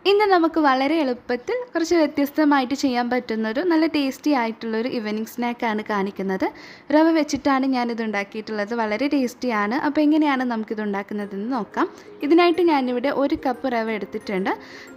ഇന്ന് നമുക്ക് വളരെ എളുപ്പത്തിൽ കുറച്ച് വ്യത്യസ്തമായിട്ട് ചെയ്യാൻ പറ്റുന്നൊരു നല്ല ടേസ്റ്റി ആയിട്ടുള്ളൊരു ഈവനിങ് സ്നാക്കാണ് കാണിക്കുന്നത്. റവ വെച്ചിട്ടാണ് ഞാനിത് ഉണ്ടാക്കിയിട്ടുള്ളത്. വളരെ ടേസ്റ്റിയാണ്. അപ്പോൾ എങ്ങനെയാണ് നമുക്കിത് ഉണ്ടാക്കുന്നതെന്ന് നോക്കാം. ഇതിനായിട്ട് ഞാനിവിടെ 1 കപ്പ് റവ എടുത്തിട്ടുണ്ട്.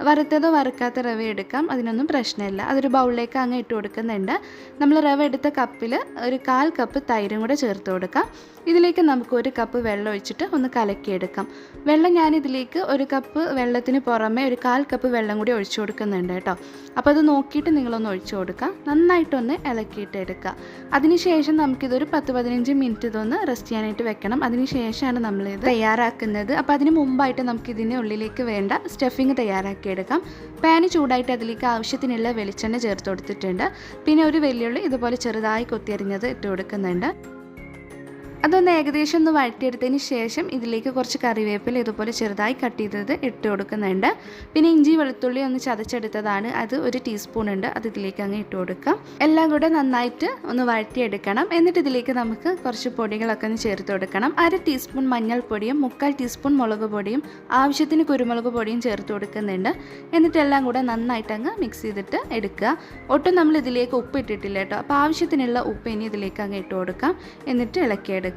വറുത്തതോ വറുക്കാത്ത റവ എടുക്കാം, അതിനൊന്നും പ്രശ്നമില്ല. അതൊരു ബൗളിലേക്ക് അങ്ങ് ഇട്ട് കൊടുക്കുന്നുണ്ട്. നമ്മൾ റവ എടുത്ത കപ്പിൽ ഒരു 1/4 കപ്പ് തൈരും കൂടെ ചേർത്ത് കൊടുക്കാം. ഇതിലേക്ക് നമുക്ക് 1 കപ്പ് വെള്ളം ഒഴിച്ചിട്ട് ഒന്ന് കലക്കിയെടുക്കാം. വെള്ളം ഞാനിതിലേക്ക് 1 കപ്പ് വെള്ളത്തിന് പുറമെ ഒരു 1/4 കപ്പ് വെള്ളം കൂടി ഒഴിച്ചു കൊടുക്കുന്നുണ്ട് കേട്ടോ. അപ്പോൾ അത് നോക്കിയിട്ട് നിങ്ങളൊന്ന് ഒഴിച്ചു കൊടുക്കുക. നന്നായിട്ടൊന്ന് ഇളക്കിയിട്ട് എടുക്കുക. അതിനുശേഷം നമുക്കിതൊരു 10-15 മിനിറ്റ് ഇതൊന്ന് റെസ്റ്റ് ചെയ്യാനായിട്ട് വെക്കണം. അതിനുശേഷമാണ് നമ്മളിത് തയ്യാറാക്കുന്നത്. അപ്പോൾ അതിന് മുമ്പായിട്ട് നമുക്കിതിന് ഉള്ളിലേക്ക് വേണ്ട സ്റ്റഫിങ് തയ്യാറാക്കിയെടുക്കാം. പാന് ചൂടായിട്ട് അതിലേക്ക് ആവശ്യത്തിനുള്ള വെളിച്ചെണ്ണ ചേർത്ത് കൊടുത്തിട്ടുണ്ട്. പിന്നെ ഒരു വെല്ലുള്ളി ഇതുപോലെ ചെറുതായി കൊത്തിയരിഞ്ഞത് ഇട്ട് കൊടുക്കുന്നുണ്ട്. അതൊന്ന് ഏകദേശം ഒന്ന് വഴറ്റിയെടുത്തതിന് ശേഷം ഇതിലേക്ക് കുറച്ച് കറിവേപ്പില ഇതുപോലെ ചെറുതായി കട്ട് ചെയ്തത് ഇട്ട് കൊടുക്കുന്നുണ്ട്. പിന്നെ ഇഞ്ചി വെളുത്തുള്ളി ഒന്ന് ചതച്ചെടുത്തതാണ്, അത് 1 ടീസ്പൂൺ ഉണ്ട്. അത് ഇതിലേക്ക് അങ്ങ് ഇട്ട് കൊടുക്കാം. എല്ലാം കൂടെ നന്നായിട്ട് ഒന്ന് വഴറ്റിയെടുക്കണം. എന്നിട്ട് ഇതിലേക്ക് നമുക്ക് കുറച്ച് പൊടികളൊക്കെ ഒന്ന് ചേർത്ത് കൊടുക്കണം. 1/2 ടീസ്പൂൺ മഞ്ഞൾപ്പൊടിയും 1/4 ടീസ്പൂൺ മുളക് പൊടിയും ആവശ്യത്തിന് കുരുമുളക് പൊടിയും ചേർത്ത് കൊടുക്കുന്നുണ്ട്. എന്നിട്ട് എല്ലാം കൂടെ നന്നായിട്ട് അങ്ങ് മിക്സ് ചെയ്തിട്ട് എടുക്കുക. ഒട്ടും നമ്മൾ ഇതിലേക്ക് ഉപ്പ് ഇട്ടിട്ടില്ല കേട്ടോ. അപ്പോൾ ആവശ്യത്തിനുള്ള ഉപ്പ് ഇനി ഇതിലേക്ക് അങ്ങ് ഇട്ട് കൊടുക്കാം. എന്നിട്ട് ഇളക്കിയെടുക്കുക.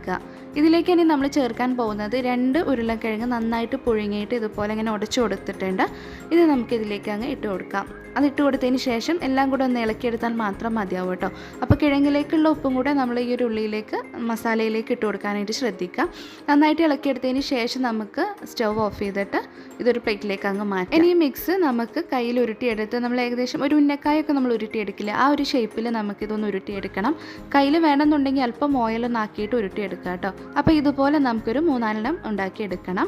ഇതിലേക്ക് ഇനി നമ്മൾ ചേർക്കാൻ പോകുന്നത് 2 ഉരുളക്കിഴങ്ങ് നന്നായിട്ട് പുഴുങ്ങിയിട്ട് ഇതുപോലെ ഇങ്ങനെ ഉടച്ചു കൊടുത്തിട്ടുണ്ട്. ഇത് നമുക്കിതിലേക്ക് അങ്ങ് ഇട്ട് കൊടുക്കാം. അതിട്ട് കൊടുത്തതിന് ശേഷം എല്ലാം കൂടെ ഒന്ന് ഇളക്കിയെടുത്താൽ മാത്രം മതിയാവും കേട്ടോ. അപ്പോൾ കിഴങ്ങിലേക്കുള്ള ഉപ്പും കൂടെ നമ്മൾ ഈ ഒരു ഉള്ളിയിലേക്ക് മസാലയിലേക്ക് ഇട്ട് കൊടുക്കാനായിട്ട് ശ്രദ്ധിക്കാം. നന്നായിട്ട് ഇളക്കിയെടുത്തതിന് ശേഷം നമുക്ക് സ്റ്റവ് ഓഫ് ചെയ്തിട്ട് ഇതൊരു പ്ലേറ്റിലേക്ക് അങ്ങ് മാറ്റാം. ഇനി ഈ മിക്സ് നമുക്ക് കയ്യിൽ ഉരുട്ടിയെടുത്ത് നമ്മൾ ഏകദേശം ഒരു ഉന്നക്കായൊക്കെ നമ്മൾ ഉരുട്ടിയെടുക്കില്ല, ആ ഒരു ഷേപ്പിൽ നമുക്കിതൊന്ന് ഉരുട്ടിയെടുക്കണം. കയ്യിൽ വേണമെന്നുണ്ടെങ്കിൽ അല്പം ഓയിലൊന്ന് ആക്കിയിട്ട് ഉരുട്ടിയെടുക്കാം കേട്ടോ. അപ്പോൾ ഇതുപോലെ നമുക്കൊരു 3-4 ഉണ്ടാക്കിയെടുക്കണം.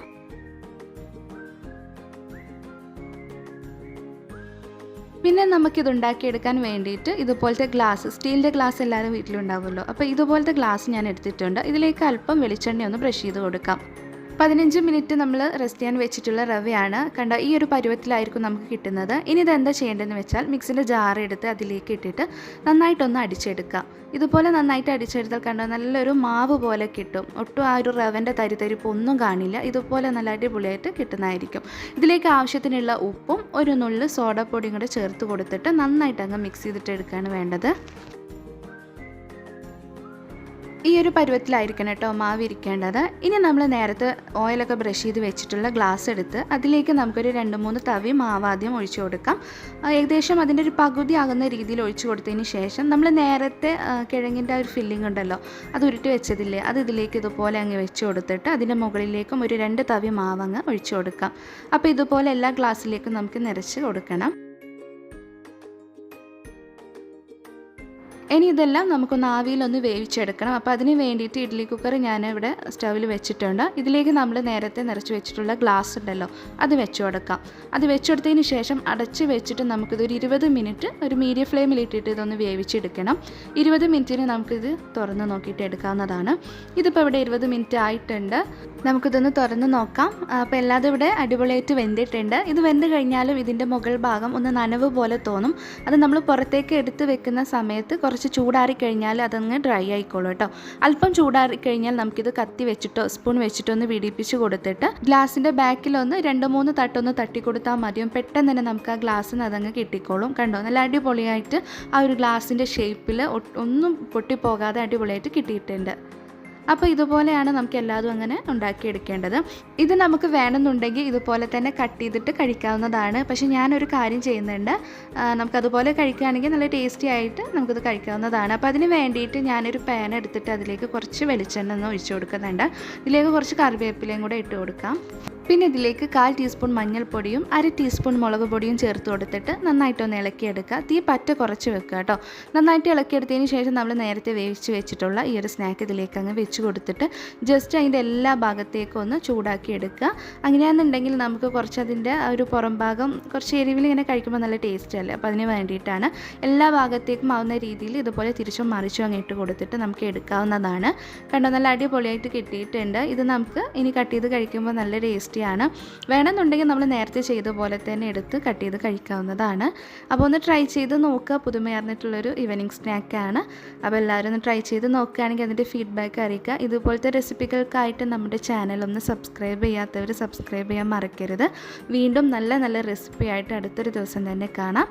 പിന്നെ നമുക്കിത് ഉണ്ടാക്കിയെടുക്കാൻ വേണ്ടിയിട്ട് ഇതുപോലത്തെ ഗ്ലാസ്, സ്റ്റീലിൻ്റെ ഗ്ലാസ് എല്ലാവരും വീട്ടിലുണ്ടാവുമല്ലോ. അപ്പോൾ ഇതുപോലത്തെ ഗ്ലാസ് ഞാൻ എടുത്തിട്ടുണ്ട്. ഇതിലേക്ക് അല്പം വെളിച്ചെണ്ണ ഒന്ന് ബ്രഷ് ചെയ്ത് കൊടുക്കാം. 15 മിനിറ്റ് നമ്മൾ റെസ്റ്റ് ചെയ്യാൻ വെച്ചിട്ടുള്ള റവയാണ്. കണ്ട ഈ ഒരു പരുവത്തിലായിരിക്കും നമുക്ക് കിട്ടുന്നത്. ഇനി ഇതെന്താ ചെയ്യേണ്ടതെന്ന് വെച്ചാൽ മിക്സിൻ്റെ ജാർ എടുത്ത് അതിലേക്ക് ഇട്ടിട്ട് നന്നായിട്ടൊന്ന് അടിച്ചെടുക്കുക. ഇതുപോലെ നന്നായിട്ട് അടിച്ചെടുത്താൽ കണ്ടോ നല്ലൊരു മാവ് പോലെ കിട്ടും. ഒട്ടും ആ ഒരു റവൻ്റെ തരിതരിപ്പ് ഒന്നും കാണില്ല. ഇതുപോലെ നല്ല അടിപൊളിയായിട്ട് കിട്ടുന്നതായിരിക്കും. ഇതിലേക്ക് ആവശ്യത്തിനുള്ള ഉപ്പും ഒരു നുള്ള് സോഡാപ്പൊടിയും കൂടെ ചേർത്ത് കൊടുത്തിട്ട് നന്നായിട്ട് അങ്ങ് മിക്സ് ചെയ്തിട്ട് എടുക്കുകയാണ് വേണ്ടത്. ഈ ഒരു പരുവത്തിലായിരിക്കണം കേട്ടോ മാവ് ഇരിക്കേണ്ടത്. ഇനി നമ്മൾ നേരത്തെ ഓയിലൊക്കെ ബ്രഷ് ചെയ്ത് വെച്ചിട്ടുള്ള ഗ്ലാസ് എടുത്ത് അതിലേക്ക് നമുക്കൊരു 2-3 തവി മാവ് ആദ്യം ഒഴിച്ചു കൊടുക്കാം. ഏകദേശം അതിൻ്റെ ഒരു പകുതി ആകുന്ന രീതിയിൽ ഒഴിച്ചു കൊടുത്തതിന് ശേഷം നമ്മൾ നേരത്തെ കിഴങ്ങിൻ്റെ ആ ഒരു ഫില്ലിംഗ് ഉണ്ടല്ലോ, അത് ഉരുട്ടി വെച്ചതില്ലേ, അത് ഇതിലേക്ക് ഇതുപോലെ അങ്ങ് വെച്ച് കൊടുത്തിട്ട് അതിൻ്റെ മുകളിലേക്കും ഒരു 2 തവി മാവ് അങ്ങ് ഒഴിച്ചു കൊടുക്കാം. അപ്പോൾ ഇതുപോലെ എല്ലാ ഗ്ലാസ്സിലേക്കും നമുക്ക് നിറച്ച് കൊടുക്കണം. ഇനി ഇതെല്ലാം നമുക്കൊന്ന് ആവിയിലൊന്ന് വേവിച്ചെടുക്കണം. അപ്പോൾ അതിന് വേണ്ടിയിട്ട് ഇഡ്ഡലി കുക്കർ ഞാൻ ഇവിടെ സ്റ്റൗവിൽ വെച്ചിട്ടുണ്ട്. ഇതിലേക്ക് നമ്മൾ നേരത്തെ നിറച്ച് വെച്ചിട്ടുള്ള ഗ്ലാസ് ഉണ്ടല്ലോ, അത് വെച്ച് കൊടുക്കാം. അത് വെച്ചെടുത്തതിന് ശേഷം അടച്ച് വെച്ചിട്ട് നമുക്കിതൊരു 20 മിനിറ്റ് ഒരു മീഡിയം ഫ്ലെയിമിൽ ഇട്ടിട്ട് ഇതൊന്ന് വേവിച്ചെടുക്കണം. 20 മിനിറ്റിന് നമുക്കിത് തുറന്ന് നോക്കിയിട്ട് എടുക്കാവുന്നതാണ്. ഇതിപ്പോൾ ഇവിടെ 20 മിനിറ്റ് ആയിട്ടുണ്ട്. നമുക്കിതൊന്ന് തുറന്ന് നോക്കാം. അപ്പോൾ എല്ലാതും ഇവിടെ അടിപൊളിയായിട്ട് വെന്തിട്ടുണ്ട്. ഇത് വെന്ത് കഴിഞ്ഞാലും ഇതിൻ്റെ മുകൾ ഭാഗം ഒന്ന് നനവ് പോലെ തോന്നും. അത് നമ്മൾ പുറത്തേക്ക് എടുത്ത് വെക്കുന്ന സമയത്ത് കുറച്ച് ചൂടാറിക്കഴിഞ്ഞാൽ അതങ്ങ് ഡ്രൈ ആയിക്കോളൂ കേട്ടോ. അല്പം ചൂടാറിക്കഴിഞ്ഞാൽ നമുക്കിത് കത്തി വെച്ചിട്ടോ സ്പൂൺ വെച്ചിട്ടോ ഒന്ന് പിടിപ്പിച്ച് കൊടുത്തിട്ട് ഗ്ലാസിൻ്റെ ബാക്കിലൊന്ന് 2-3 തട്ടൊന്ന് തട്ടി കൊടുത്താൽ മതിയും. പെട്ടെന്ന് തന്നെ നമുക്ക് ആ ഗ്ലാസ്സിന് അതങ്ങ് കിട്ടിക്കോളും. കണ്ടോ നല്ല അടിപൊളിയായിട്ട് ആ ഒരു ഗ്ലാസിൻ്റെ ഷേപ്പിൽ ഒന്നും പൊട്ടിപ്പോകാതെ അടിപൊളിയായിട്ട് കിട്ടിയിട്ടുണ്ട്. അപ്പോൾ ഇതുപോലെയാണ് നമുക്ക് എല്ലാതും അങ്ങനെ ഉണ്ടാക്കിയെടുക്കേണ്ടത്. ഇത് നമുക്ക് വേണമെന്നുണ്ടെങ്കിൽ ഇതുപോലെ തന്നെ കട്ട് ചെയ്തിട്ട് കഴിക്കാവുന്നതാണ്. പക്ഷേ ഞാനൊരു കാര്യം ചെയ്യുന്നുണ്ട്, നമുക്കതുപോലെ കഴിക്കുകയാണെങ്കിൽ നല്ല ടേസ്റ്റി ആയിട്ട് നമുക്കിത് കഴിക്കാവുന്നതാണ്. അപ്പോൾ അതിന് വേണ്ടിയിട്ട് ഞാനൊരു പാൻ എടുത്തിട്ട് അതിലേക്ക് കുറച്ച് വെളിച്ചെണ്ണ ഒന്ന് ഒഴിച്ചു കൊടുക്കുന്നുണ്ട്. ഇതിലേക്ക് കുറച്ച് കറിവേപ്പിലയും കൂടെ ഇട്ട് കൊടുക്കാം. പിന്നെ ഇതിലേക്ക് 1/4 ടീസ്പൂൺ മഞ്ഞൾപ്പൊടിയും 1/2 ടീസ്പൂൺ മുളക് പൊടിയും ചേർത്ത് കൊടുത്തിട്ട് നന്നായിട്ടൊന്ന് ഇളക്കിയെടുക്കുക. തീ പറ്റ കുറച്ച് വെക്കുക കേട്ടോ. നന്നായിട്ട് ഇളക്കിയെടുത്തതിന് ശേഷം നമ്മൾ നേരത്തെ വേവിച്ച് വെച്ചിട്ടുള്ള ഈ ഒരു സ്നാക്ക് ഇതിലേക്ക് അങ്ങ് വെച്ച് കൊടുത്തിട്ട് ജസ്റ്റ് അതിൻ്റെ എല്ലാ ഭാഗത്തേക്കും ഒന്ന് ചൂടാക്കി എടുക്കുക. അങ്ങനെയാണെന്നുണ്ടെങ്കിൽ നമുക്ക് കുറച്ച് അതിൻ്റെ ഒരു പുറം ഭാഗം കുറച്ച് എരിവിൽ ഇങ്ങനെ കഴിക്കുമ്പോൾ നല്ല ടേസ്റ്റ് അല്ലേ. അപ്പോൾ അതിന് വേണ്ടിയിട്ടാണ് എല്ലാ ഭാഗത്തേക്കും ആവുന്ന രീതിയിൽ ഇതുപോലെ തിരിച്ചും മറിച്ചും അങ്ങ് ഇട്ട് കൊടുത്തിട്ട് നമുക്ക് എടുക്കാവുന്നതാണ്. കണ്ടോ നല്ല അടിപൊളിയായിട്ട് കിട്ടിയിട്ടുണ്ട്. ഇത് നമുക്ക് ഇനി കട്ട് ചെയ്ത് കഴിക്കുമ്പോൾ നല്ല ടേസ്റ്റ് ടേസ്റ്റിയാണ്. വേണമെന്നുണ്ടെങ്കിൽ നമ്മൾ നേരത്തെ ചെയ്ത പോലെ തന്നെ എടുത്ത് കട്ട് ചെയ്ത് കഴിക്കാവുന്നതാണ്. അപ്പോൾ ഒന്ന് ട്രൈ ചെയ്ത് നോക്കുക. പുതുമയാർന്നിട്ടുള്ളൊരു ഈവനിങ് സ്നാക്കാണ്. അപ്പോൾ എല്ലാവരും ഒന്ന് ട്രൈ ചെയ്ത് നോക്കുകയാണെങ്കിൽ അതിൻ്റെ ഫീഡ്ബാക്ക് അറിയിക്കുക. ഇതുപോലത്തെ റെസിപ്പികൾക്കായിട്ട് നമ്മുടെ ചാനൽ ഒന്ന് സബ്സ്ക്രൈബ് ചെയ്യാത്തവർ സബ്സ്ക്രൈബ് ചെയ്യാൻ മറക്കരുത്. വീണ്ടും നല്ല നല്ല റെസിപ്പി ആയിട്ട് അടുത്തൊരു ദിവസം തന്നെ കാണാം.